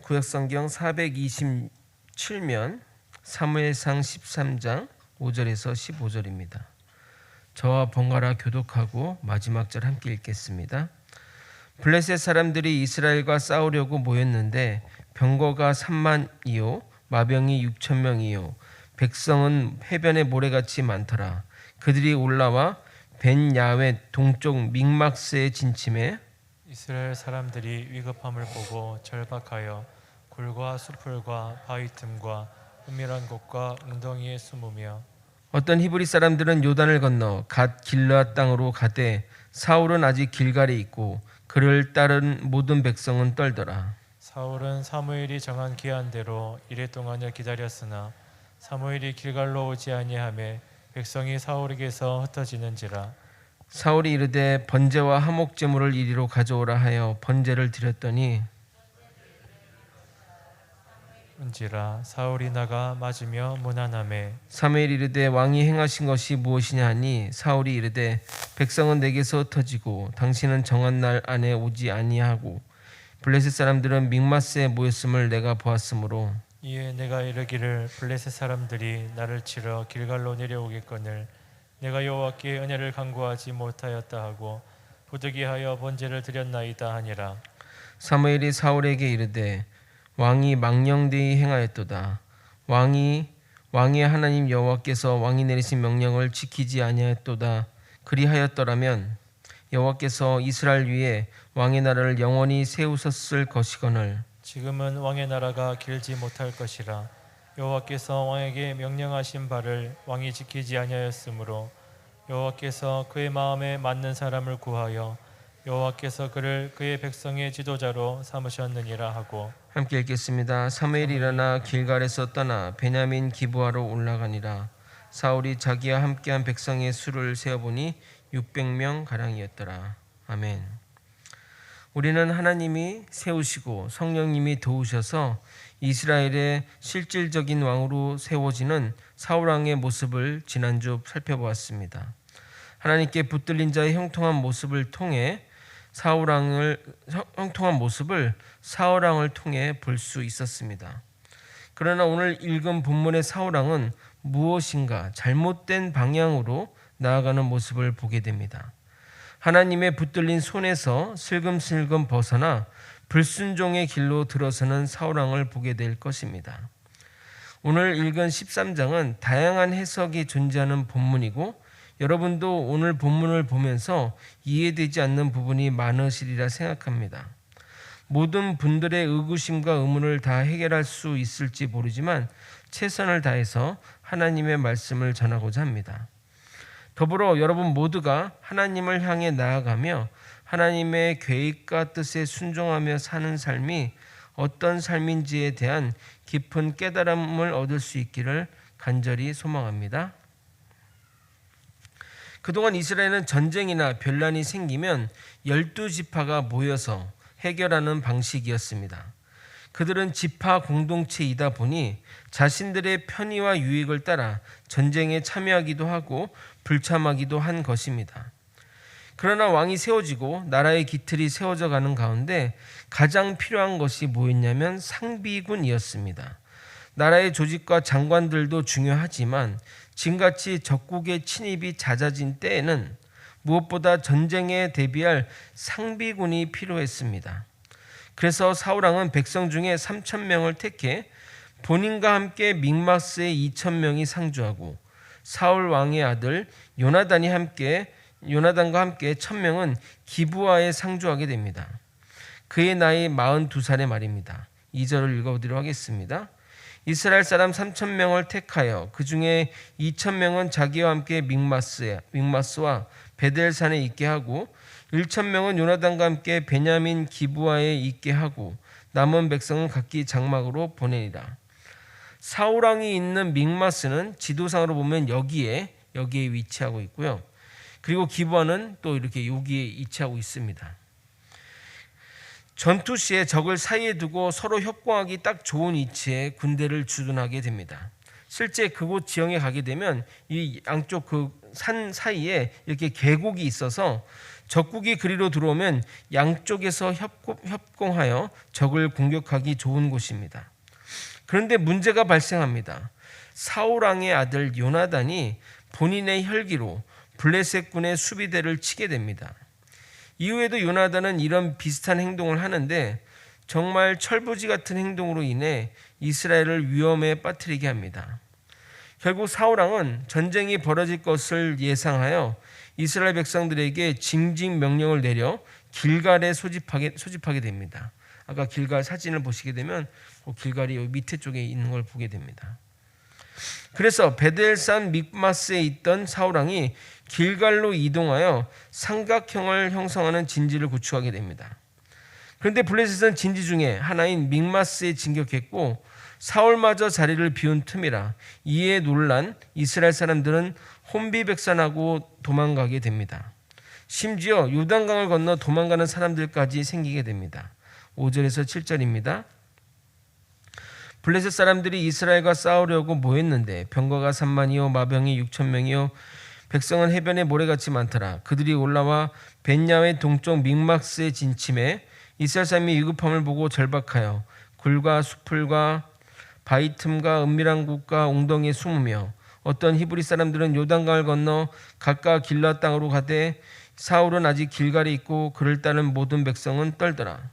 구약성경 427면 사무엘상 13장 5절에서 15절입니다. 저와 번갈아 교독하고 마지막 절 함께 읽겠습니다. 블레셋 사람들이 이스라엘과 싸우려고 모였는데 병거가 3만이요 마병이 6,000명이요 백성은 해변의 모래같이 많더라. 그들이 올라와 벤야웻 동쪽 믹막스에 진침해 이스라엘 사람들이 위급함을 보고 절박하여 굴과 수풀과 바위 틈과 은밀한 곳과 웅덩이에 숨으며 어떤 히브리 사람들은 요단을 건너 갓 길르앗 땅으로 가되 사울은 아직 길갈에 있고 그를 따른 모든 백성은 떨더라. 사울은 사무엘이 정한 기한대로 이래 동안을 기다렸으나 사무엘이 길갈로 오지 아니하매 백성이 사울에게서 흩어지는지라. 사울이 이르되 번제와 화목 제물을 이리로 가져오라 하여 번제를 드렸더니 은지라 사울이 나가 맞으며 무난하매 사무엘이 이르되 왕이 행하신 것이 무엇이냐 하니 사울이 이르되 백성은 내게서 흩어지고 당신은 정한 날 안에 오지 아니하고 블레셋 사람들은 믹마스에 모였음을 내가 보았으므로 이에 내가 이르기를 블레셋 사람들이 나를 치러 길갈로 내려오겠거늘 내가 여호와께 은혜를 간구하지 못하였다 하고 부득이하여 번제를 드렸나이다 하니라. 사무엘이 사울에게 이르되 왕이 망령되이 행하였도다. 왕의 하나님 여호와께서 왕이 내리신 명령을 지키지 아니하였도다. 그리하였더라면 여호와께서 이스라엘 위에 왕의 나라를 영원히 세우셨을 것이거늘 지금은 왕의 나라가 길지 못할 것이라. 여호와께서 왕에게 명령하신 바를 왕이 지키지 아니하였으므로 여호와께서 그의 마음에 맞는 사람을 구하여 여호와께서 그를 그의 백성의 지도자로 삼으셨느니라 하고. 함께 읽겠습니다. 사무엘이 일어나 길갈에서 떠나 베냐민 기브아로 올라가니라. 사울이 자기와 함께한 백성의 수를 세어보니 600명 가량이었더라. 아멘. 우리는 하나님이 세우시고 성령님이 도우셔서 이스라엘의 실질적인 왕으로 세워지는 사울 왕의 모습을 지난주 살펴보았습니다. 하나님께 붙들린 자의 형통한 모습을 통해 사울 왕을 통해 볼 수 있었습니다. 그러나 오늘 읽은 본문의 사울 왕은 무엇인가 잘못된 방향으로 나아가는 모습을 보게 됩니다. 하나님의 붙들린 손에서 슬금슬금 벗어나 불순종의 길로 들어서는 사울 왕을 보게 될 것입니다. 오늘 읽은 13장은 다양한 해석이 존재하는 본문이고 여러분도 오늘 본문을 보면서 이해되지 않는 부분이 많으시리라 생각합니다. 모든 분들의 의구심과 의문을 다 해결할 수 있을지 모르지만 최선을 다해서 하나님의 말씀을 전하고자 합니다. 더불어 여러분 모두가 하나님을 향해 나아가며 하나님의 계획과 뜻에 순종하며 사는 삶이 어떤 삶인지에 대한 깊은 깨달음을 얻을 수 있기를 간절히 소망합니다. 그동안 이스라엘은 전쟁이나 변란이 생기면 12지파가 모여서 해결하는 방식이었습니다. 그들은 지파 공동체이다 보니 자신들의 편의와 유익을 따라 전쟁에 참여하기도 하고 불참하기도 한 것입니다. 그러나 왕이 세워지고 나라의 기틀이 세워져 가는 가운데 가장 필요한 것이 뭐였냐면 상비군이었습니다. 나라의 조직과 장관들도 중요하지만 지금같이 적국의 침입이 잦아진 때에는 무엇보다 전쟁에 대비할 상비군이 필요했습니다. 그래서 사울 왕은 백성 중에 3,000명을 택해 본인과 함께 믹마스에 2,000명이 상주하고 사울 왕의 아들 요나단과 함께 1,000명은 기브아에 상주하게 됩니다. 그의 나이 42살의 말입니다. 2절을 읽어보도록 하겠습니다. 이스라엘 사람 3,000명을 택하여 그 중에 2,000명은 자기와 함께 믹마스와 베델산에 있게 하고 1,000명은 요나단과 함께 베냐민 기브아에 있게 하고 남은 백성은 각기 장막으로 보내니라. 사울 왕이 있는 믹마스는 지도상으로 보면 여기에 위치하고 있고요. 그리고 기브아는 또 이렇게 여기에 위치하고 있습니다. 전투 시에 적을 사이에 두고 서로 협공하기 딱 좋은 위치에 군대를 주둔하게 됩니다. 실제 그곳 지형에 가게 되면 이 양쪽 그 산 사이에 이렇게 계곡이 있어서 적국이 그리로 들어오면 양쪽에서 협공하여 적을 공격하기 좋은 곳입니다. 그런데 문제가 발생합니다. 사울 왕의 아들 요나단이 본인의 혈기로 블레셋 군의 수비대를 치게 됩니다. 이후에도 요나단은 이런 비슷한 행동을 하는데 정말 철부지 같은 행동으로 인해 이스라엘을 위험에 빠뜨리게 합니다. 결국 사울 왕은 전쟁이 벌어질 것을 예상하여 이스라엘 백성들에게 징직 명령을 내려 길갈에 소집하게 됩니다. 아까 길갈 사진을 보시게 되면 길갈이 여기 밑에 쪽에 있는 걸 보게 됩니다. 그래서 베델산 믹마스에 있던 사울 왕이 길갈로 이동하여 삼각형을 형성하는 진지를 구축하게 됩니다. 그런데 블레셋은 진지 중에 하나인 믹마스에 진격했고 사울마저 자리를 비운 틈이라 이에 놀란 이스라엘 사람들은 혼비백산하고 도망가게 됩니다. 심지어 요단강을 건너 도망가는 사람들까지 생기게 됩니다. 5절에서 7절입니다. 블레셋 사람들이 이스라엘과 싸우려고 모였는데 병거가 3만이요 마병이 6,000명이요 백성은 해변에 모래같이 많더라. 그들이 올라와 벤야의 동쪽 믹마스에 진침해 이스라엘 사람이 위급함을 보고 절박하여 굴과 수풀과 바위 틈과 은밀한 곳과 웅덩이에 숨으며 어떤 히브리 사람들은 요단강을 건너 각각 길라 땅으로 가되 사울은 아직 길갈에 있고 그를 따른 모든 백성은 떨더라.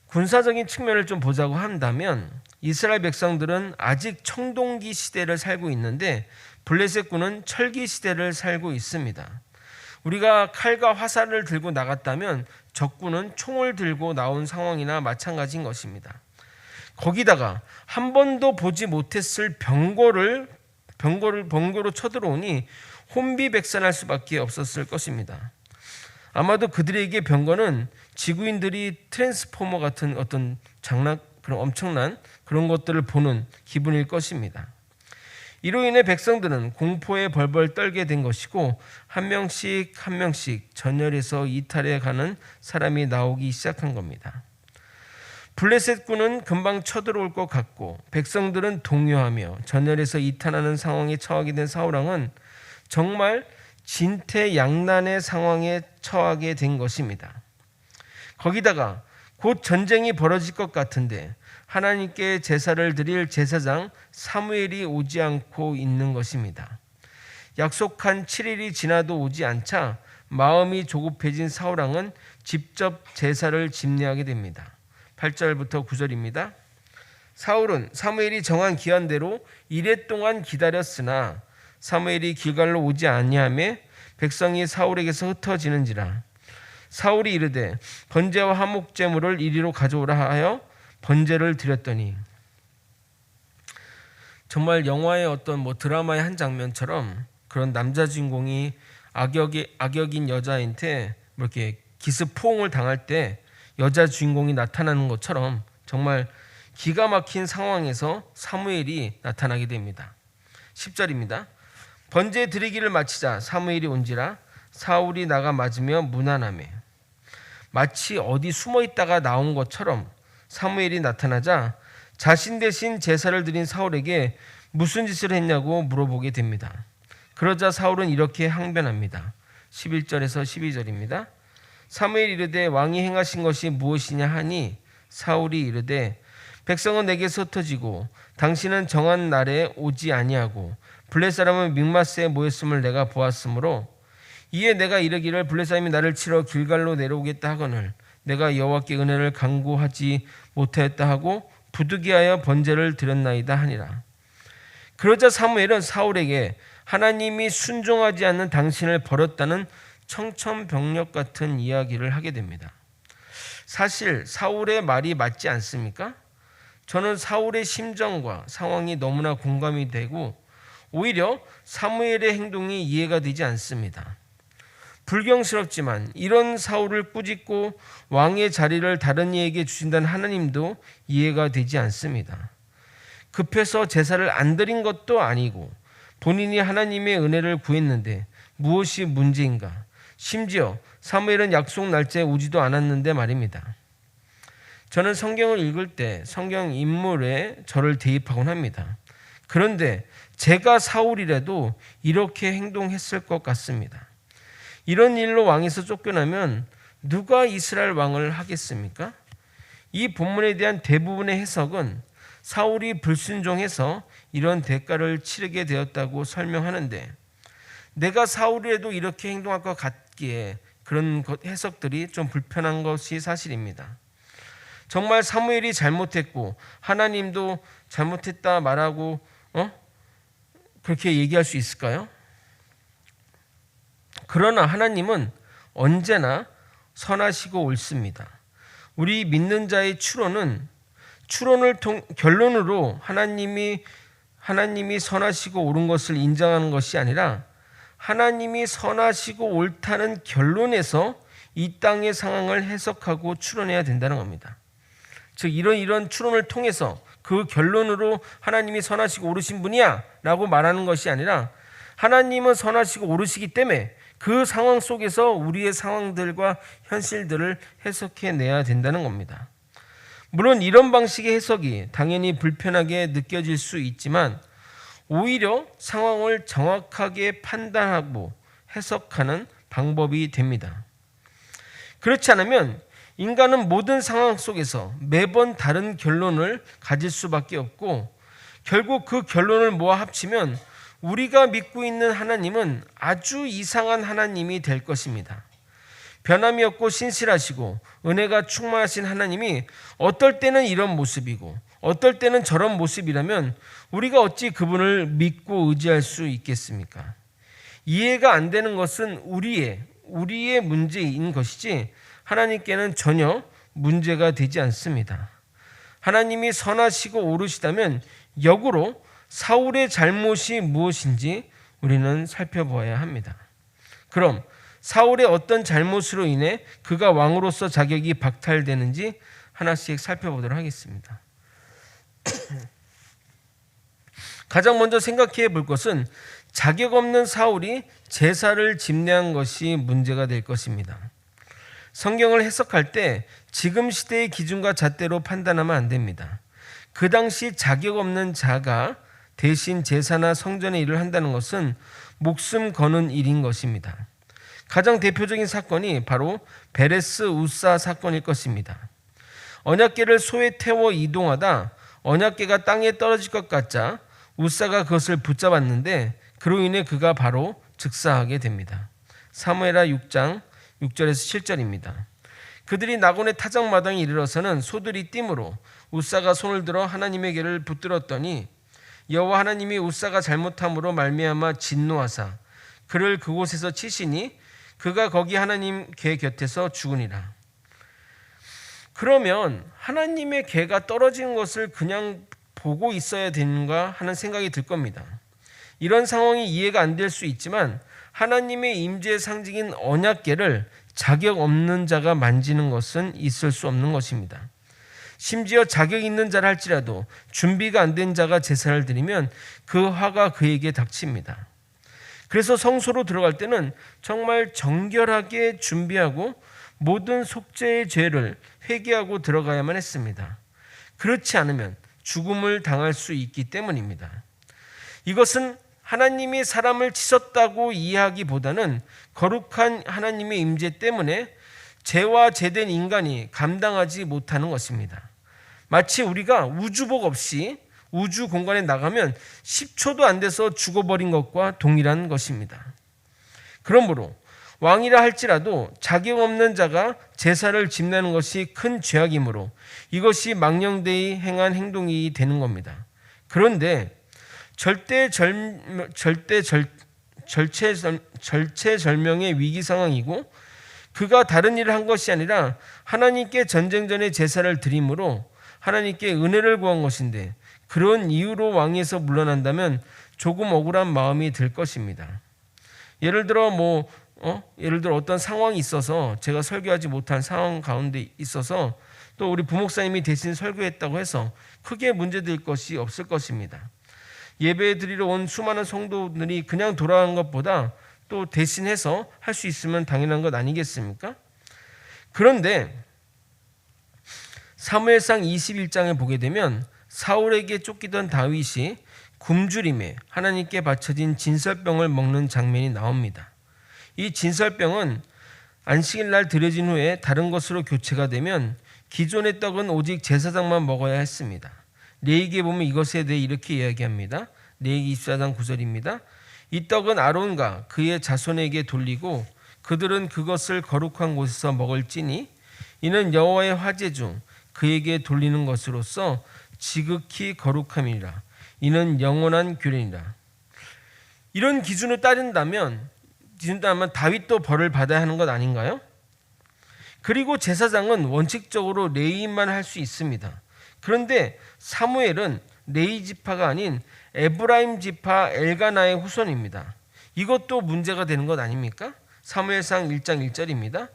군사적인 측면을 좀 보자고 한다면 이스라엘 백성들은 아직 청동기 시대를 살고 있는데 블레셋군은 철기 시대를 살고 있습니다. 우리가 칼과 화살을 들고 나갔다면 적군은 총을 들고 나온 상황이나 마찬가지인 것입니다. 거기다가 한 번도 보지 못했을 병거로 쳐들어오니 혼비백산할 수밖에 없었을 것입니다. 아마도 그들에게 병거는 지구인들이 트랜스포머 같은 어떤 그런 엄청난 그런 것들을 보는 기분일 것입니다. 이로 인해 백성들은 공포에 벌벌 떨게 된 것이고 한 명씩 전열에서 이탈해 가는 사람이 나오기 시작한 겁니다. 블레셋군은 금방 쳐들어올 것 같고 백성들은 동요하며 전열에서 이탈하는 상황에 처하게 된 사울 왕은 정말 진퇴양난의 상황에 처하게 된 것입니다. 거기다가 곧 전쟁이 벌어질 것 같은데 하나님께 제사를 드릴 제사장 사무엘이 오지 않고 있는 것입니다. 약속한 7일이 지나도 오지 않자 마음이 조급해진 사울 왕은 직접 제사를 집례하게 됩니다. 8절부터 9절입니다. 사울은 사무엘이 정한 기한대로 이레 동안 기다렸으나 사무엘이 길갈로 오지 아니하며 백성이 사울에게서 흩어지는지라. 사울이 이르되 번제와 화목 제물을 이리로 가져오라 하여 번제를 드렸더니, 정말 영화의 어떤 드라마의 한 장면처럼 그런 남자 주인공이 악역인 여자한테 이렇게 기습 포옹을 당할 때 여자 주인공이 나타나는 것처럼 정말 기가 막힌 상황에서 사무엘이 나타나게 됩니다. 10절입니다. 번제 드리기를 마치자 사무엘이 온지라 사울이 나가 맞으며 무난하며, 마치 어디 숨어 있다가 나온 것처럼 사무엘이 나타나자 자신 대신 제사를 드린 사울에게 무슨 짓을 했냐고 물어보게 됩니다. 그러자 사울은 이렇게 항변합니다. 11절에서 12절입니다. 사무엘이 이르되 왕이 행하신 것이 무엇이냐 하니 사울이 이르되 백성은 내게서 흩어지고 당신은 정한 날에 오지 아니하고 블레 사람은 믹마스에 모였음을 내가 보았으므로 이에 내가 이르기를 블레 사람이 나를 치러 길갈로 내려오겠다 하거늘 내가 여호와께 은혜를 간구하지 못하였다 하고 부득이하여 번제를 드렸나이다 하니라. 그러자 사무엘은 사울에게 하나님이 순종하지 않는 당신을 버렸다는 청천벽력 같은 이야기를 하게 됩니다. 사실 사울의 말이 맞지 않습니까? 저는 사울의 심정과 상황이 너무나 공감이 되고 오히려 사무엘의 행동이 이해가 되지 않습니다. 불경스럽지만 이런 사울을 꾸짖고 왕의 자리를 다른 이에게 주신다는 하나님도 이해가 되지 않습니다. 급해서 제사를 안 드린 것도 아니고 본인이 하나님의 은혜를 구했는데 무엇이 문제인가? 심지어 사무엘은 약속 날짜에 오지도 않았는데 말입니다. 저는 성경을 읽을 때 성경 인물에 저를 대입하곤 합니다. 그런데 제가 사울이라도 이렇게 행동했을 것 같습니다. 이런 일로 왕에서 쫓겨나면 누가 이스라엘 왕을 하겠습니까? 이 본문에 대한 대부분의 해석은 사울이 불순종해서 이런 대가를 치르게 되었다고 설명하는데, 내가 사울이라도 이렇게 행동할 것 같기에 그런 해석들이 좀 불편한 것이 사실입니다. 정말 사무엘이 잘못했고 하나님도 잘못했다 말하고 그렇게 얘기할 수 있을까요? 그러나 하나님은 언제나 선하시고 옳습니다. 우리 믿는 자의 결론으로 하나님이 선하시고 옳은 것을 인정하는 것이 아니라 하나님이 선하시고 옳다는 결론에서 이 땅의 상황을 해석하고 추론해야 된다는 겁니다. 즉 이런 추론을 통해서 그 결론으로 하나님이 선하시고 옳으신 분이야 라고 말하는 것이 아니라, 하나님은 선하시고 옳으시기 때문에 그 상황 속에서 우리의 상황들과 현실들을 해석해내야 된다는 겁니다. 물론 이런 방식의 해석이 당연히 불편하게 느껴질 수 있지만 오히려 상황을 정확하게 판단하고 해석하는 방법이 됩니다. 그렇지 않으면 인간은 모든 상황 속에서 매번 다른 결론을 가질 수밖에 없고, 결국 그 결론을 모아 합치면 우리가 믿고 있는 하나님은 아주 이상한 하나님이 될 것입니다. 변함이 없고 신실하시고 은혜가 충만하신 하나님이 어떨 때는 이런 모습이고 어떨 때는 저런 모습이라면 우리가 어찌 그분을 믿고 의지할 수 있겠습니까? 이해가 안 되는 것은 우리의 문제인 것이지 하나님께는 전혀 문제가 되지 않습니다. 하나님이 선하시고 옳으시다면 역으로 사울의 잘못이 무엇인지 우리는 살펴보아야 합니다. 그럼 사울의 어떤 잘못으로 인해 그가 왕으로서 자격이 박탈되는지 하나씩 살펴보도록 하겠습니다. 가장 먼저 생각해 볼 것은 자격 없는 사울이 제사를 집례한 것이 문제가 될 것입니다. 성경을 해석할 때 지금 시대의 기준과 잣대로 판단하면 안 됩니다. 그 당시 자격 없는 자가 대신 제사나 성전의 일을 한다는 것은 목숨 거는 일인 것입니다. 가장 대표적인 사건이 바로 베레스 우사 사건일 것입니다. 언약궤를 소에 태워 이동하다 언약궤가 땅에 떨어질 것 같자 우사가 그것을 붙잡았는데 그로 인해 그가 바로 즉사하게 됩니다. 사무엘하 6장 6절에서 7절입니다. 그들이 나곤의 타작마당에 이르러서는 소들이 띠므로 우사가 손을 들어 하나님의 궤를 붙들었더니 여호와 하나님이 우사가 잘못함으로 말미암아 진노하사 그를 그곳에서 치시니 그가 거기 하나님 궤 곁에서 죽으니라. 그러면 하나님의 궤가 떨어진 것을 그냥 보고 있어야 되는가 하는 생각이 들 겁니다. 이런 상황이 이해가 안 될 수 있지만 하나님의 임재의 상징인 언약궤를 자격 없는 자가 만지는 것은 있을 수 없는 것입니다. 심지어 자격 있는 자라 할지라도 준비가 안 된 자가 제사를 드리면 그 화가 그에게 닥칩니다. 그래서 성소로 들어갈 때는 정말 정결하게 준비하고 모든 속죄의 죄를 회개하고 들어가야만 했습니다. 그렇지 않으면 죽음을 당할 수 있기 때문입니다. 이것은 하나님이 사람을 치셨다고 이해하기보다는 거룩한 하나님의 임재 때문에 죄와 죄된 인간이 감당하지 못하는 것입니다. 마치 우리가 우주복 없이 우주 공간에 나가면 10초도 안 돼서 죽어버린 것과 동일한 것입니다. 그러므로 왕이라 할지라도 자격 없는 자가 제사를 집내는 것이 큰 죄악이므로 이것이 망령되이 행한 행동이 되는 겁니다. 그런데 절체절명의 위기 상황이고 그가 다른 일을 한 것이 아니라 하나님께 전쟁 전에 제사를 드림으로 하나님께 은혜를 구한 것인데 그런 이유로 왕위에서 물러난다면 조금 억울한 마음이 들 것입니다. 예를 들어 어떤 상황이 있어서 제가 설교하지 못한 상황 가운데 있어서 또 우리 부목사님이 대신 설교했다고 해서 크게 문제될 것이 없을 것입니다. 예배 드리러 온 수많은 성도들이 그냥 돌아간 것보다 또 대신해서 할 수 있으면 당연한 것 아니겠습니까? 그런데 사무엘상 21장에 보게 되면 사울에게 쫓기던 다윗이 굶주림에 하나님께 바쳐진 진설병을 먹는 장면이 나옵니다. 이 진설병은 안식일 날 드려진 후에 다른 것으로 교체가 되면 기존의 떡은 오직 제사장만 먹어야 했습니다. 레위기에 보면 이것에 대해 이렇게 이야기합니다. 레위기 24장 9절입니다. 이 떡은 아론과 그의 자손에게 돌리고 그들은 그것을 거룩한 곳에서 먹을지니 이는 여호와의 화제 중 그에게 돌리는 것으로서 지극히 거룩함이라. 이는 영원한 규례니라. 이런 기준을 따른다면 다윗도 벌을 받아야 하는 것 아닌가요? 그리고 제사장은 원칙적으로 레위인만 할 수 있습니다. 그런데 사무엘은 레위 지파가 아닌 에브라임 지파 엘가나의 후손입니다. 이것도 문제가 되는 것 아닙니까? 사무엘상 1장 1절입니다.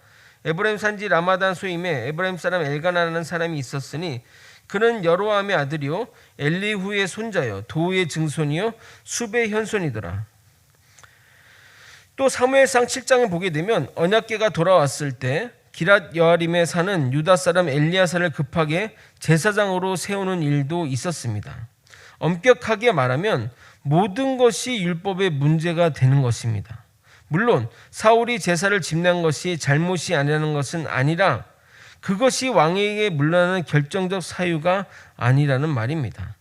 에브라임 산지 라마단 소임에 에브라임 사람 엘가나라는 사람이 있었으니 그는 여로함의 아들이요 엘리후의 손자요 도우의 증손이요 숲의 현손이더라. 또 사무엘상 7장에 보게 되면 언약궤가 돌아왔을 때 기랏 여아림에 사는 유다 사람 엘리야사를 급하게 제사장으로 세우는 일도 있었습니다. 엄격하게 말하면 모든 것이 율법의 문제가 되는 것입니다. 물론 사울이 제사를 집례한 것이 잘못이 아니라는 것은 아니라 그것이 왕에게 물러나는 결정적 사유가 아니라는 말입니다.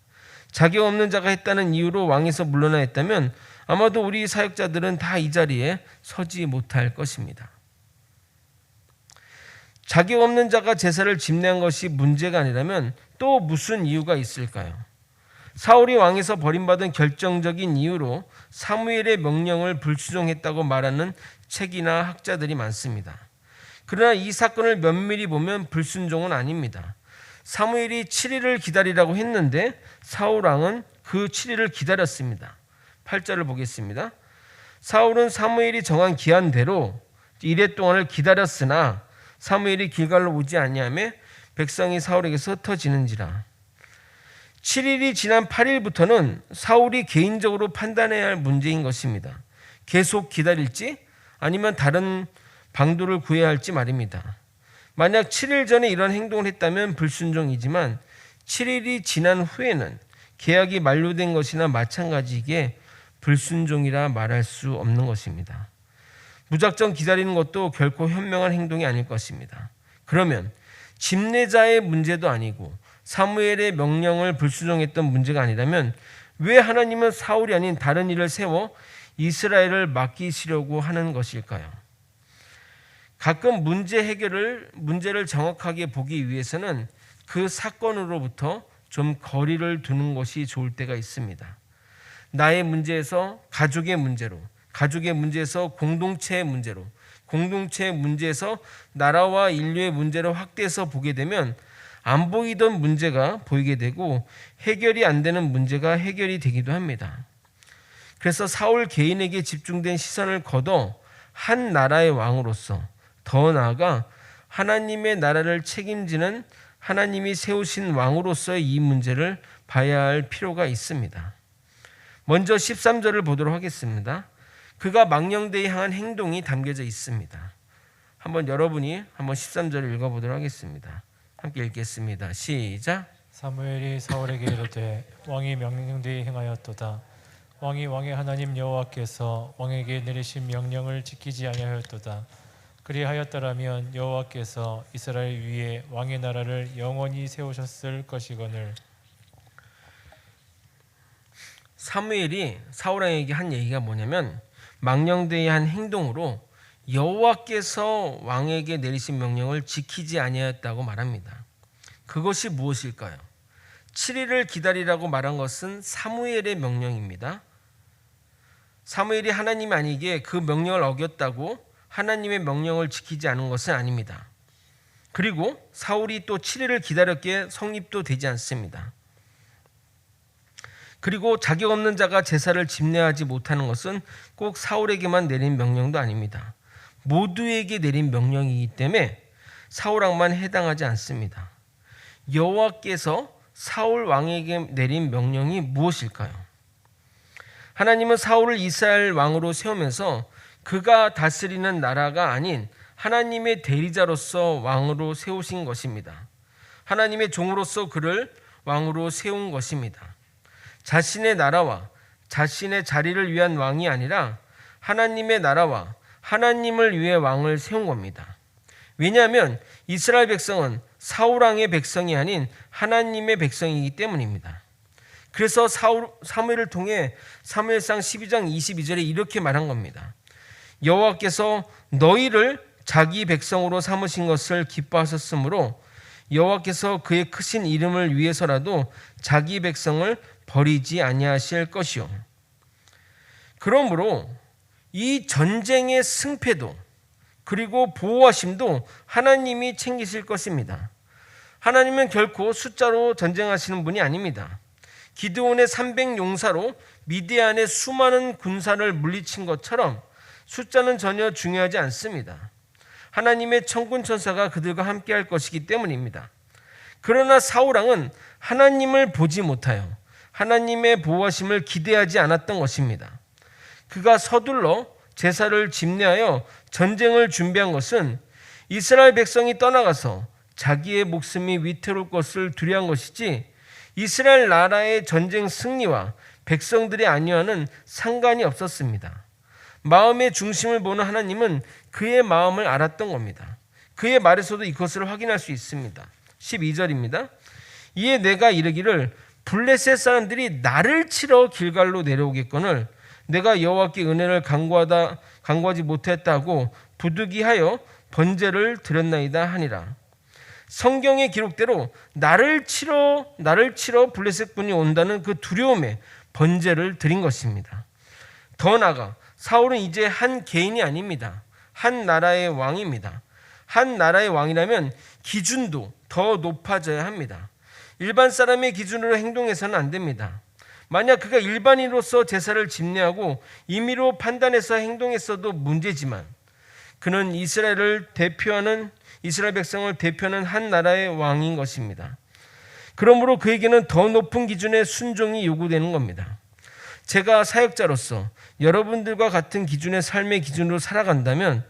자격 없는 자가 했다는 이유로 왕에서 물러나 했다면 아마도 우리 사역자들은 다 이 자리에 서지 못할 것입니다. 자격 없는 자가 제사를 집례한 것이 문제가 아니라면 또 무슨 이유가 있을까요? 사울이 왕에서 버림받은 결정적인 이유로 사무엘의 명령을 불순종했다고 말하는 책이나 학자들이 많습니다. 그러나 이 사건을 면밀히 보면 불순종은 아닙니다. 사무엘이 7일을 기다리라고 했는데 사울 왕은 그 7일을 기다렸습니다. 8절을 보겠습니다. 사울은 사무엘이 정한 기한대로 이레 동안을 기다렸으나 사무엘이 길갈로 오지 아니하며 백성이 사울에게서 흩어지는지라. 7일이 지난 8일부터는 사울이 개인적으로 판단해야 할 문제인 것입니다. 계속 기다릴지 아니면 다른 방도를 구해야 할지 말입니다. 만약 7일 전에 이런 행동을 했다면 불순종이지만 7일이 지난 후에는 계약이 만료된 것이나 마찬가지이기에 불순종이라 말할 수 없는 것입니다. 무작정 기다리는 것도 결코 현명한 행동이 아닐 것입니다. 그러면 집례자의 문제도 아니고 사무엘의 명령을 불순종했던 문제가 아니라면 왜 하나님은 사울이 아닌 다른 이를 세워 이스라엘을 맡기시려고 하는 것일까요? 가끔 문제를 정확하게 보기 위해서는 그 사건으로부터 좀 거리를 두는 것이 좋을 때가 있습니다. 나의 문제에서 가족의 문제로, 가족의 문제에서 공동체의 문제로, 공동체의 문제에서 나라와 인류의 문제로 확대해서 보게 되면 안 보이던 문제가 보이게 되고 해결이 안 되는 문제가 해결이 되기도 합니다. 그래서 사울 개인에게 집중된 시선을 거둬 한 나라의 왕으로서, 더 나아가 하나님의 나라를 책임지는 하나님이 세우신 왕으로서의 이 문제를 봐야 할 필요가 있습니다. 먼저 13절을 보도록 하겠습니다. 그가 망령되이 향한 행동이 담겨져 있습니다. 여러분이 한번 13절을 읽어보도록 하겠습니다. 함께 읽겠습니다. 시작. 사무엘이 사울에게 이르되 왕이 명령되이 행하였도다. 왕이 왕의 하나님 여호와께서 왕에게 내리신 명령을 지키지 아니하였도다. 그리하였더라면 여호와께서 이스라엘 위에 왕의 나라를 영원히 세우셨을 것이거늘. 사무엘이 사울 왕에게 한 얘기가 뭐냐면 망령되이 한 행동으로 여호와께서 왕에게 내리신 명령을 지키지 아니하였다고 말합니다. 그것이 무엇일까요? 7일을 기다리라고 말한 것은 사무엘의 명령입니다. 사무엘이 하나님이 아니기에 그 명령을 어겼다고 하나님의 명령을 지키지 않은 것은 아닙니다. 그리고 사울이 또 7일을 기다렸기에 성립도 되지 않습니다. 그리고 자격 없는 자가 제사를 집례하지 못하는 것은 꼭 사울에게만 내린 명령도 아닙니다. 모두에게 내린 명령이기 때문에 사울 왕만 해당하지 않습니다. 여호와께서 사울 왕에게 내린 명령이 무엇일까요? 하나님은 사울을 이스라엘 왕으로 세우면서 그가 다스리는 나라가 아닌 하나님의 대리자로서 왕으로 세우신 것입니다. 하나님의 종으로서 그를 왕으로 세운 것입니다. 자신의 나라와 자신의 자리를 위한 왕이 아니라 하나님의 나라와 하나님을 위해 왕을 세운 겁니다. 왜냐하면 이스라엘 백성은 사울 왕의 백성이 아닌 하나님의 백성이기 때문입니다. 그래서 사무엘을 통해 사무엘상 12장 22절에 이렇게 말한 겁니다. 여호와께서 너희를 자기 백성으로 삼으신 것을 기뻐하셨으므로 여호와께서 그의 크신 이름을 위해서라도 자기 백성을 버리지 아니하실 것이요. 그러므로 이 전쟁의 승패도 그리고 보호하심도 하나님이 챙기실 것입니다. 하나님은 결코 숫자로 전쟁하시는 분이 아닙니다. 기드온의 300용사로 미디안의 수많은 군사를 물리친 것처럼 숫자는 전혀 중요하지 않습니다. 하나님의 천군 천사가 그들과 함께할 것이기 때문입니다. 그러나 사울왕은 하나님을 보지 못하여 하나님의 보호하심을 기대하지 않았던 것입니다. 그가 서둘러 제사를 집례하여 전쟁을 준비한 것은 이스라엘 백성이 떠나가서 자기의 목숨이 위태로울 것을 두려워한 것이지 이스라엘 나라의 전쟁 승리와 백성들의 안위와는 상관이 없었습니다. 마음의 중심을 보는 하나님은 그의 마음을 알았던 겁니다. 그의 말에서도 이것을 확인할 수 있습니다. 12절입니다. 이에 내가 이르기를 블레셋 사람들이 나를 치러 길갈로 내려오겠거늘 내가 여호와께 은혜를 간구하지 못했다고 부득이하여 번제를 드렸나이다 하니라. 성경의 기록대로 나를 치러 블레셋 군이 온다는 그 두려움에 번제를 드린 것입니다. 더 나아가 사울은 이제 한 개인이 아닙니다. 한 나라의 왕입니다. 한 나라의 왕이라면 기준도 더 높아져야 합니다. 일반 사람의 기준으로 행동해서는 안 됩니다. 만약 그가 일반인으로서 제사를 집례하고 임의로 판단해서 행동했어도 문제지만 그는 이스라엘 백성을 대표하는 한 나라의 왕인 것입니다. 그러므로 그에게는 더 높은 기준의 순종이 요구되는 겁니다. 제가 사역자로서 여러분들과 같은 기준의 삶의 기준으로 살아간다면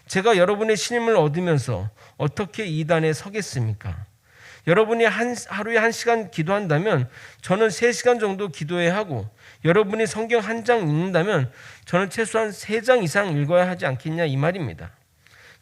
제가 여러분의 신임을 얻으면서 어떻게 이단에 서겠습니까? 여러분이 하루에 1시간 기도한다면 저는 3시간 정도 기도해야 하고 여러분이 성경 한 장 읽는다면 저는 최소한 3장 이상 읽어야 하지 않겠냐 이 말입니다.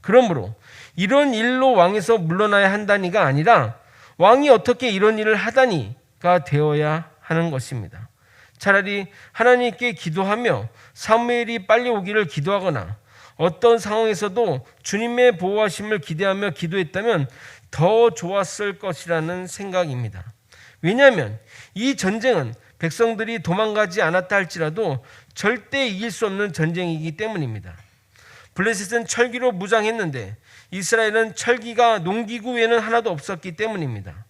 그러므로 이런 일로 왕에서 물러나야 한다니가 아니라 왕이 어떻게 이런 일을 하다니가 되어야 하는 것입니다. 차라리 하나님께 기도하며 사무엘이 빨리 오기를 기도하거나 어떤 상황에서도 주님의 보호하심을 기대하며 기도했다면 더 좋았을 것이라는 생각입니다. 왜냐하면 이 전쟁은 백성들이 도망가지 않았다 할지라도 절대 이길 수 없는 전쟁이기 때문입니다. 블레셋은 철기로 무장했는데 이스라엘은 철기가 농기구 외에는 하나도 없었기 때문입니다.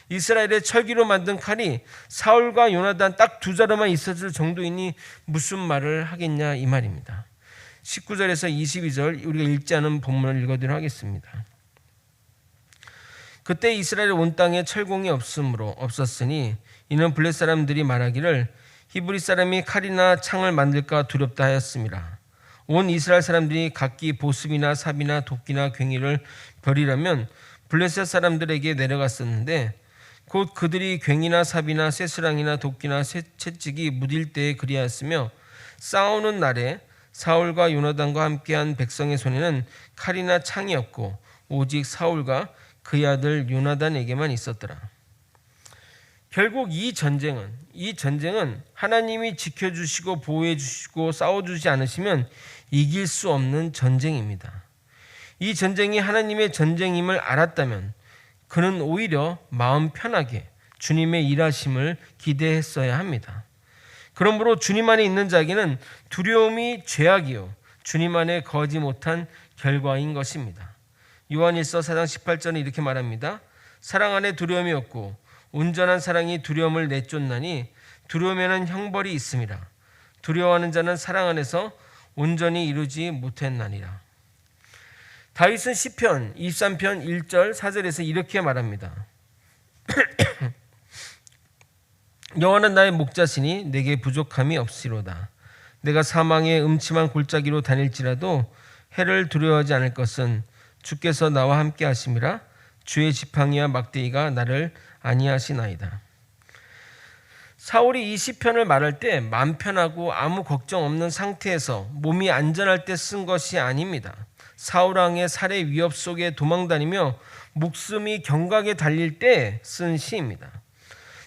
이스라엘의 철기로 만든 칼이 사울과 요나단 딱 2자루만 있었을 정도이니 무슨 말을 하겠냐 이 말입니다. 19절에서 22절 우리가 읽지 않은 본문을 읽어드리도록 하겠습니다. 그때 이스라엘 온 땅에 철공이 없었으니 이는 블레셋 사람들이 말하기를 히브리 사람이 칼이나 창을 만들까 두렵다 하였습니다. 온 이스라엘 사람들이 각기 보습이나 삽이나 도끼나 괭이를 버리려면 블레셋 사람들에게 내려갔었는데 곧 그들이 괭이나 삽이나 쇠수랑이나 도끼나 채찍이 무딜 때에 그리하였으며 싸우는 날에 사울과 요나단과 함께한 백성의 손에는 칼이나 창이 없고 오직 사울과 그의 아들 요나단에게만 있었더라. 결국 이 전쟁은 하나님이 지켜주시고 보호해주시고 싸워주지 않으시면 이길 수 없는 전쟁입니다. 이 전쟁이 하나님의 전쟁임을 알았다면 그는 오히려 마음 편하게 주님의 일하심을 기대했어야 합니다. 그러므로 주님 안에 있는 자에게는 두려움이 죄악이요 주님 안에 거하지 못한 결과인 것입니다. 요한일서 4장 18절에 이렇게 말합니다. 사랑 안에 두려움이 없고 온전한 사랑이 두려움을 내쫓나니 두려움에는 형벌이 있음이라. 두려워하는 자는 사랑 안에서 온전히 이루지 못했나니라. 다윗은 시편 23편 1절 4절에서 이렇게 말합니다. 여호와는 나의 목자시니 내게 부족함이 없으리로다. 내가 사망의 음침한 골짜기로 다닐지라도 해를 두려워하지 않을 것은 주께서 나와 함께 하심이라. 주의 지팡이와 막대기가 나를 안위하시나이다. 사울이 이 시편을 말할 때 마음 편하고 아무 걱정 없는 상태에서 몸이 안전할 때 쓴 것이 아닙니다. 사울 왕의 살해 위협 속에 도망다니며 목숨이 경각에 달릴 때 쓴 시입니다.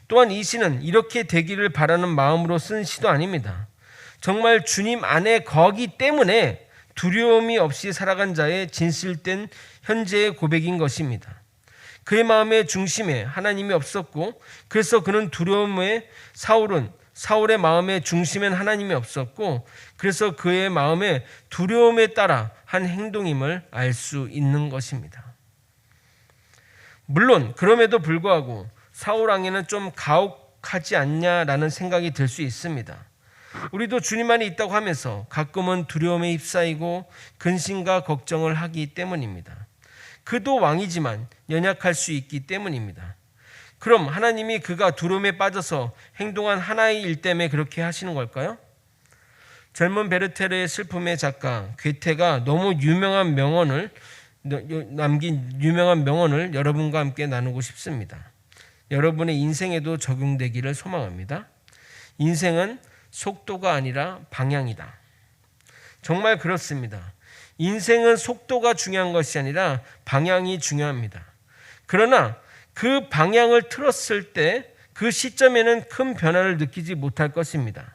또한 이 시는 이렇게 되기를 바라는 마음으로 쓴 시도 아닙니다. 정말 주님 안에 거기 때문에 두려움이 없이 살아간 자의 진실된 현재의 고백인 것입니다. 그의 마음의 중심에 하나님이 없었고, 그래서 그는 두려움에 사울의 마음의 중심엔 하나님이 없었고, 그래서 그의 마음의 두려움에 따라 한 행동임을 알 수 있는 것입니다. 물론 그럼에도 불구하고 사울 왕에는 좀 가혹하지 않냐라는 생각이 들 수 있습니다. 우리도 주님 안에 있다고 하면서 가끔은 두려움에 휩싸이고 근심과 걱정을 하기 때문입니다. 그도 왕이지만 연약할 수 있기 때문입니다. 그럼 하나님이 그가 두려움에 빠져서 행동한 하나의 일 때문에 그렇게 하시는 걸까요? 젊은 베르테르의 슬픔의 작가 괴테가 너무 남긴 유명한 명언을 여러분과 함께 나누고 싶습니다. 여러분의 인생에도 적용되기를 소망합니다. 인생은 속도가 아니라 방향이다. 정말 그렇습니다. 인생은 속도가 중요한 것이 아니라 방향이 중요합니다. 그러나 그 방향을 틀었을 때 그 시점에는 큰 변화를 느끼지 못할 것입니다.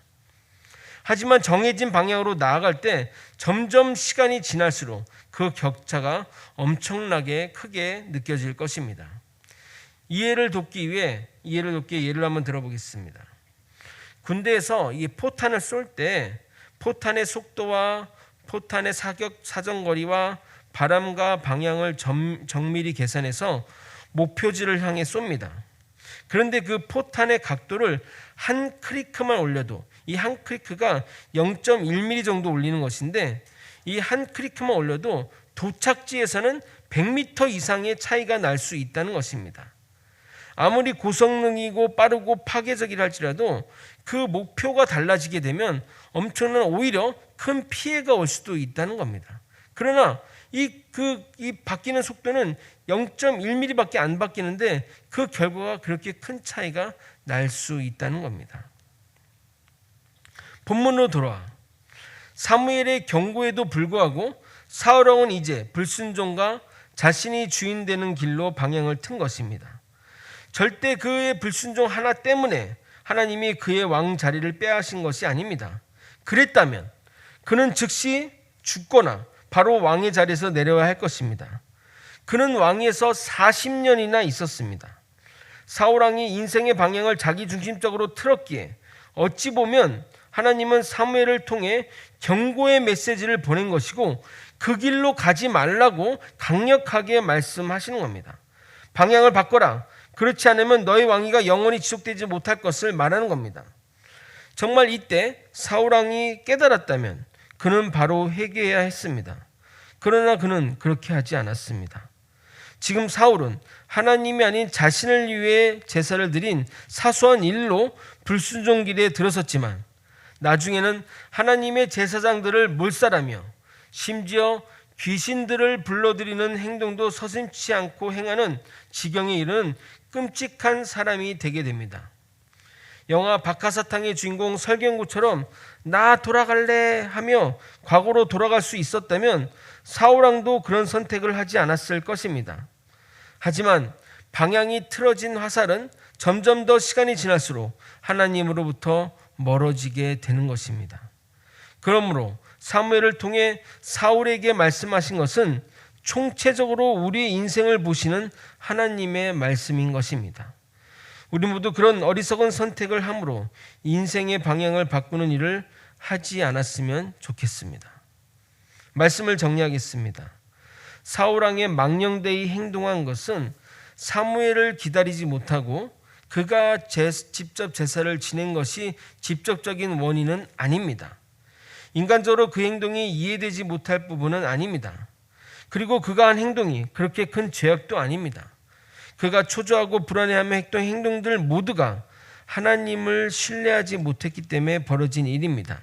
하지만 정해진 방향으로 나아갈 때 점점 시간이 지날수록 그 격차가 엄청나게 크게 느껴질 것입니다. 이해를 돕기 위해 예를 한번 들어보겠습니다. 군대에서 이 포탄을 쏠 때 포탄의 속도와 포탄의 사정거리와 바람과 방향을 정밀히 계산해서 목표지를 향해 쏩니다. 그런데 그 포탄의 각도를 한 크리크만 올려도, 이 한 크리크가 0.1mm 정도 올리는 것인데, 이 한 크리크만 올려도 도착지에서는 100m 이상의 차이가 날 수 있다는 것입니다. 아무리 고성능이고 빠르고 파괴적이라 할지라도 그 목표가 달라지게 되면 엄청난 오히려 큰 피해가 올 수도 있다는 겁니다. 그러나 이 바뀌는 속도는 0.1mm밖에 안 바뀌는데 그 결과가 그렇게 큰 차이가 날 수 있다는 겁니다. 본문으로 돌아와 사무엘의 경고에도 불구하고 사울 왕은 이제 불순종과 자신이 주인 되는 길로 방향을 튼 것입니다. 절대 그의 불순종 하나 때문에 하나님이 그의 왕 자리를 빼앗은 것이 아닙니다. 그랬다면 그는 즉시 죽거나 바로 왕의 자리에서 내려야 할 것입니다. 그는 왕위에서 40년이나 있었습니다. 사울 왕이 인생의 방향을 자기중심적으로 틀었기에 어찌 보면 하나님은 사무엘을 통해 경고의 메시지를 보낸 것이고 그 길로 가지 말라고 강력하게 말씀하시는 겁니다. 방향을 바꿔라. 그렇지 않으면 너의 왕위가 영원히 지속되지 못할 것을 말하는 겁니다. 정말 이때 사울 왕이 깨달았다면 그는 바로 회개해야 했습니다. 그러나 그는 그렇게 하지 않았습니다. 지금 사울은 하나님이 아닌 자신을 위해 제사를 드린 사소한 일로 불순종 길에 들어섰지만 나중에는 하나님의 제사장들을 몰살하며 심지어 귀신들을 불러들이는 행동도 서슴지 않고 행하는 지경에 이르는 끔찍한 사람이 되게 됩니다. 영화 박하사탕의 주인공 설경구처럼 나 돌아갈래 하며 과거로 돌아갈 수 있었다면 사울 왕도 그런 선택을 하지 않았을 것입니다. 하지만 방향이 틀어진 화살은 점점 더 시간이 지날수록 하나님으로부터 멀어지게 되는 것입니다. 그러므로 사무엘을 통해 사울에게 말씀하신 것은 총체적으로 우리의 인생을 보시는 하나님의 말씀인 것입니다. 우리 모두 그런 어리석은 선택을 함으로 인생의 방향을 바꾸는 일을 하지 않았으면 좋겠습니다. 말씀을 정리하겠습니다. 사울 왕의 망령되이 행동한 것은 사무엘을 기다리지 못하고 그가 직접 제사를 지낸 것이 직접적인 원인은 아닙니다. 인간적으로 그 행동이 이해되지 못할 부분은 아닙니다. 그리고 그가 한 행동이 그렇게 큰 죄악도 아닙니다. 그가 초조하고 불안해하며 했던 행동들 모두가 하나님을 신뢰하지 못했기 때문에 벌어진 일입니다.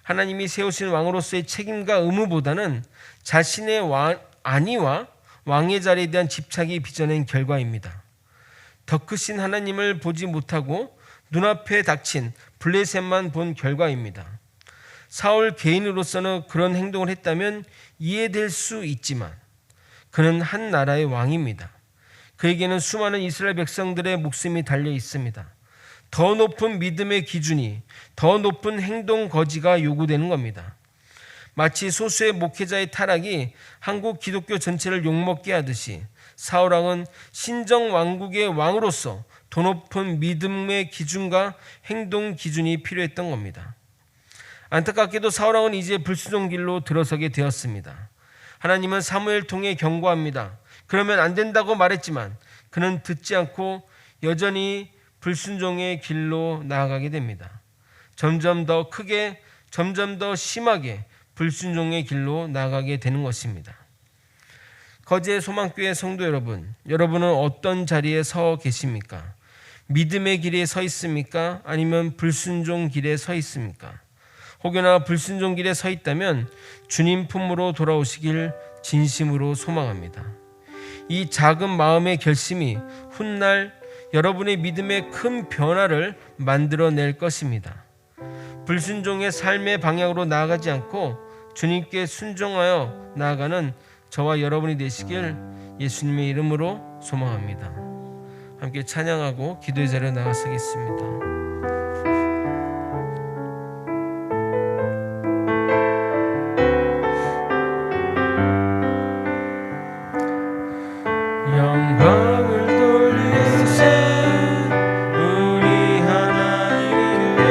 하나님이 세우신 왕으로서의 책임과 의무보다는 자신의 안위와 왕의 자리에 대한 집착이 빚어낸 결과입니다. 더 크신 하나님을 보지 못하고 눈앞에 닥친 블레셋만 본 결과입니다. 사울 개인으로서는 그런 행동을 했다면 이해될 수 있지만 그는 한 나라의 왕입니다. 그에게는 수많은 이스라엘 백성들의 목숨이 달려 있습니다. 더 높은 믿음의 기준이, 더 높은 행동 거지가 요구되는 겁니다. 마치 소수의 목회자의 타락이 한국 기독교 전체를 욕먹게 하듯이 사울왕은 신정왕국의 왕으로서 더 높은 믿음의 기준과 행동 기준이 필요했던 겁니다. 안타깝게도 사울왕은 이제 불순종 길로 들어서게 되었습니다. 하나님은 사무엘 통해 경고합니다. 그러면 안 된다고 말했지만 그는 듣지 않고 여전히 불순종의 길로 나아가게 됩니다. 점점 더 크게, 점점 더 심하게 불순종의 길로 나아가게 되는 것입니다. 거제의 소망교회 성도 여러분, 여러분은 어떤 자리에 서 계십니까? 믿음의 길에 서 있습니까? 아니면 불순종 길에 서 있습니까? 혹여나 불순종 길에 서 있다면 주님 품으로 돌아오시길 진심으로 소망합니다. 이 작은 마음의 결심이 훗날 여러분의 믿음의 큰 변화를 만들어낼 것입니다. 불순종의 삶의 방향으로 나아가지 않고 주님께 순종하여 나아가는 저와 여러분이 되시길 예수님의 이름으로 소망합니다. 함께 찬양하고 기도의 자리에 나가시겠습니다. 영광을 돌리세 우리 하나님께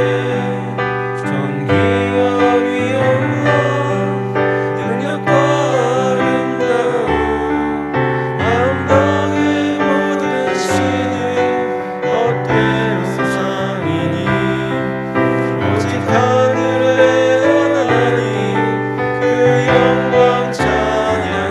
존귀와 위엄과 능력과 아름다움 암당의 모든 신이 헛된 우상이니 오직 하늘의 하나님 그 영광 찬양해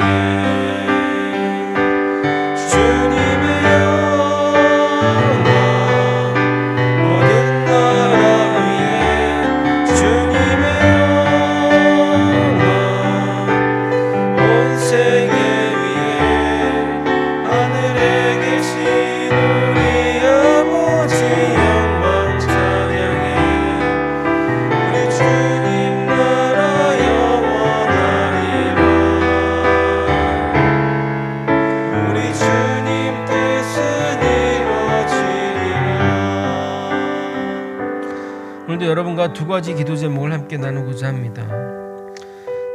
오늘도 여러분과 두 가지 기도 제목을 함께 나누고자 합니다.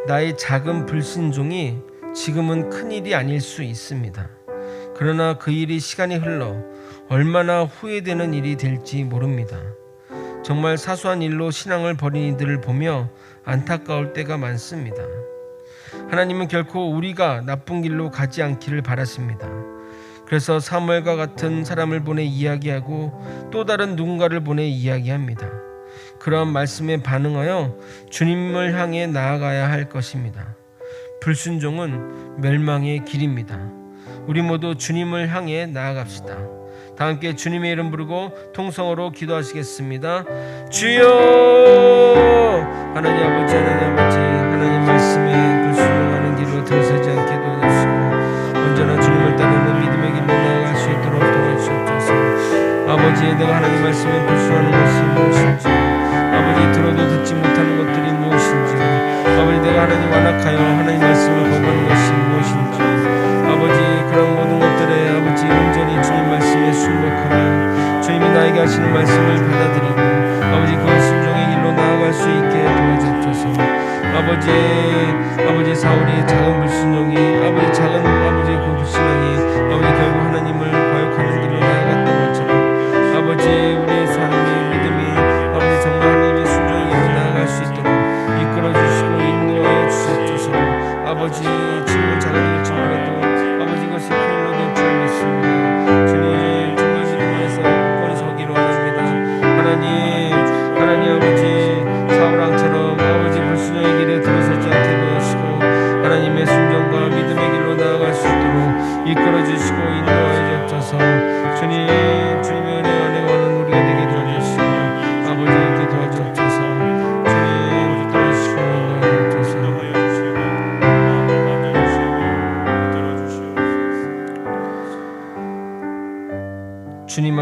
나의 작은 불순종이 지금은 큰일이 아닐 수 있습니다. 그러나 그 일이 시간이 흘러 얼마나 후회되는 일이 될지 모릅니다. 정말 사소한 일로 신앙을 버린 이들을 보며 안타까울 때가 많습니다. 하나님은 결코 우리가 나쁜 길로 가지 않기를 바라십니다. 그래서 사무엘과 같은 사람을 보내 이야기하고 또 다른 누군가를 보내 이야기합니다. 그러한 말씀에 반응하여 주님을 향해 나아가야 할 것입니다. 불순종은 멸망의 길입니다. 우리 모두 주님을 향해 나아갑시다. 다 함께 주님의 이름 부르고 통성으로 기도하시겠습니다. 주여! 하나님 아버지, 하나님 말씀에 불순종하는 길로 들어서지 않게 도와주시고 언제나 주님을 따르는 믿음의 길로 나아갈 수 있도록 도와주시옵소서. 아버지, 내가 하나님 말씀에 불순하는 것이 무엇인지, 아버지 들어도 듣지 못하는 것들이 무엇인지, 아버지 내가 하나님 완악하여 하나님 말씀을 거부하는 것이 무엇인지, 아버지 그런 모든 것들에 아버지 온전히 주님 말씀에 순복하며 주님이 나에게 하시는 말씀을 받아들이고 아버지 그 순종의 길로 나아갈 수 있게 도와주옵소서. 아버지 사울이 작은 불순종이 아버지 그 불신앙이 아버지 결국 하나님을 거역하는 길로 나아갔던 것처럼 아버지 우리의 삶의 믿음이 아버지 정말 하나님의 순종의 길로 나아갈 수 있도록 이끌어 주시고 인도하여 주시옵소서. 아버지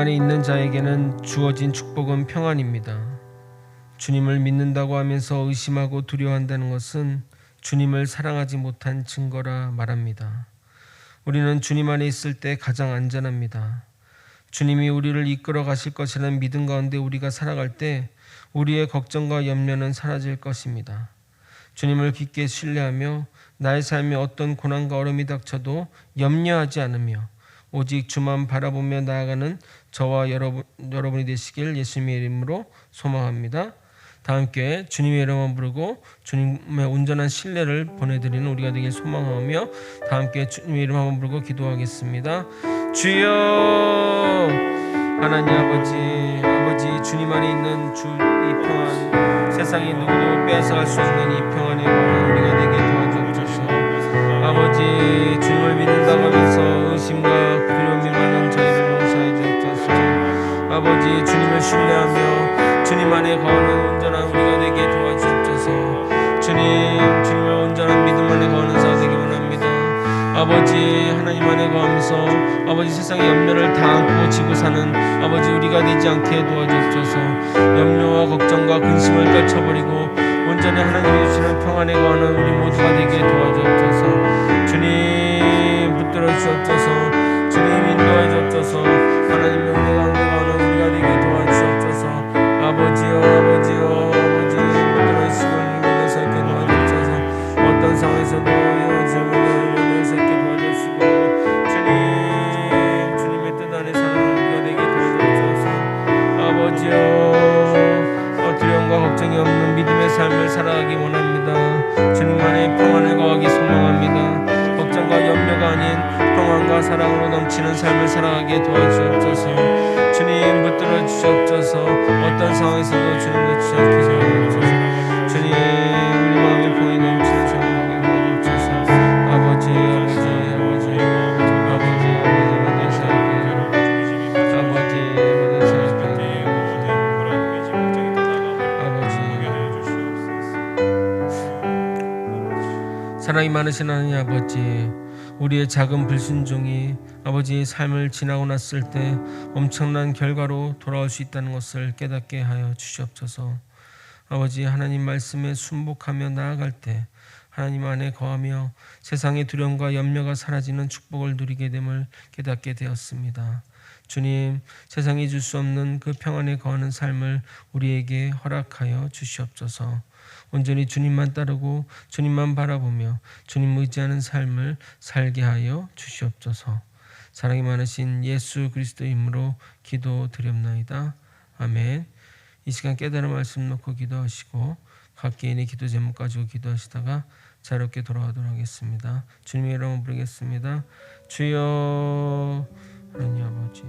안에 있는 자에게는 주어진 축복은 평안입니다. 주님을 믿는다고 하면서 의심하고 두려워한다는 것은 주님을 사랑하지 못한 증거라 말합니다. 우리는 주님 안에 있을 때 가장 안전합니다. 주님이 우리를 이끌어 가실 것이라는 믿음 가운데 우리가 살아갈 때 우리의 걱정과 염려는 사라질 것입니다. 주님을 깊게 신뢰하며 나의 삶에 어떤 고난과 어려움이 닥쳐도 염려하지 않으며 오직 주만 바라보며 나아가는 저와 여러분이 되시길 예수님의 이름으로 소망합니다. 다 함께 주님의 이름을 부르고 주님의 온전한 신뢰를 보내드리는 우리가 되길 소망하며 다 함께 주님의 이름 한번 부르고 기도하겠습니다. 주여 하나님 아버지 주님 안에 있는 이 평안, 세상이 누구도 빼앗아갈 수 없는 이 평안의 평안 우리가 되게 도와주옵소서. 아버지 주님을 믿는다고 하면서 의심과 두려움이 많은 저희를 용서해 주옵소서. 아버지 주님을 신뢰하며 주님 안에 거하는 온전한 우리가 되게 도와주옵소서. 주님을 온전한 믿음 안에 거하는 자 되기 원합니다. 아버지 하나님 안에 거하면서 아버지 세상의 염려를 다 안고 지고 사는 아버지 우리가 되지 않게 도와주옵소서. 염려와 걱정과 근심을 떨쳐버리고 온전히 하나님이 주시는 평안에 거하는 우리 모두가 되게 도와주옵소서. 주님 붙들어 주옵소서. 주님 인도해 주옵소서. 하나님의 은혜 가운데 거하는 우리가 되게 도와주옵소서. 아버지여 붙들어 주시고 믿어서 있게 도와주옵소서. 어떤 상황에서도 믿어서 있게 도와주시고 주님의 뜻 안에 사는 우리가 되게 도와주옵소서. 아버지여 두려움과 걱정이 없는 믿음의 삶을 살아가기 원합니다. 주님 안에 평안을 거하기 소망합니다. 걱정과 염려가 아닌 평안과 사랑으로 넘치는 삶을 살아가게 도와주옵소서. 주님 붙들어 주시옵소서. 어떤 상황에서도 주님 놓치지 않게 도와주옵소서. 주님 우리 마음의 평이 넘치는 삶을 도와주옵소서. 아버지 사랑이 많으신 하나님 아버지, 우리의 작은 불순종이 아버지의 삶을 지나고 났을 때 엄청난 결과로 돌아올 수 있다는 것을 깨닫게 하여 주시옵소서. 아버지 하나님 말씀에 순복하며 나아갈 때 하나님 안에 거하며 세상의 두려움과 염려가 사라지는 축복을 누리게 됨을 깨닫게 되었습니다. 주님, 세상이 줄 수 없는 그 평안에 거하는 삶을 우리에게 허락하여 주시옵소서. 온전히 주님만 따르고 주님만 바라보며 주님 의지하는 삶을 살게 하여 주시옵소서. 사랑이 많으신 예수 그리스도의 이름으로 기도드렸나이다. 아멘. 이 시간 깨달은 말씀 놓고 기도하시고 각 개인의 기도 제목 가지고 기도하시다가 자유롭게 돌아가도록 하겠습니다. 주님의 이름으로 부르겠습니다. 주여 하나님 아버지